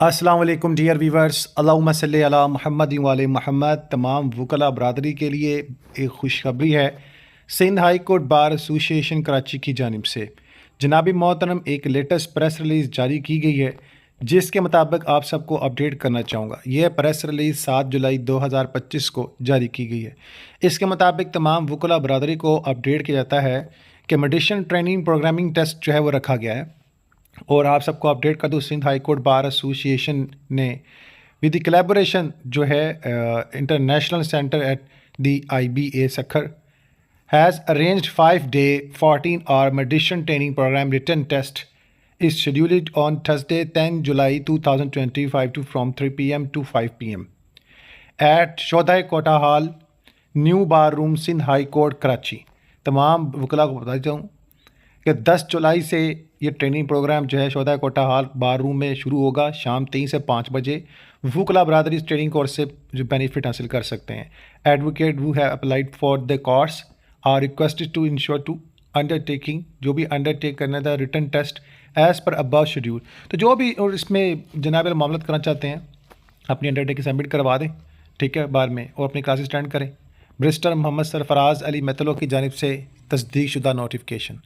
अस्सलाम वालेकुम dear viewers, अल्लाहुम्मा सल्ली अला मुहम्मद व आले मुहम्मद। तमाम वकला बरादरी के लिए एक खुशखबरी है। Sindh high court bar association Karachi की जानिब से जनाबी मोहतरम एक लेटेस्ट प्रेस रिलीज़ जारी की गई है, जिसके मुताबिक आप सबको अपडेट करना चाहूँगा। यह प्रेस रिलीज़ 7 जुलाई 2025 को जारी की गई है। इसके मुताबिक तमाम वकला बरादरी को अपडेट किया जाता है कि मेडिसिन ट्रेनिंग प्रोग्रामिंग टेस्ट जो है वो रखा गया है। और आप सबको अपडेट कर दूँ, Sindh high court bar association ने विद द कोलैबोरेशन जो है international centre at the IBA Sukkur has arranged 5-day 14-hour meditation training program. Written test is scheduled on Thursday 10 July 2025 from 3 p.m. to 5 p.m. at शोधा कोटा hall, new bar room, Sindh high court Karachi. तमाम वकला को बता देता हूँ कि 10 जुलाई से ये ट्रेनिंग प्रोग्राम जो है शोधा कोटा हॉल बार रूम में शुरू होगा शाम 3 से 5 बजे। वकला बरादरी इस ट्रेनिंग कोर्स से जो बेनिफिट हासिल कर सकते हैं। Advocate who have applied for the course are requested to ensure to undertaking जो भी अंडरटेक करना था written test as per above schedule. तो जो भी और इसमें जनाब मामलत करना चाहते हैं अपनी अंडरटेकिंग सबमिट करवा दें, ठीक है, बार में, और अपनी क्लासेस अटेंड करें। ब्रिस्टर मोहम्मद सरफराज अली मतलो की जानिब से तस्दीक शुदा नोटिफिकेशन।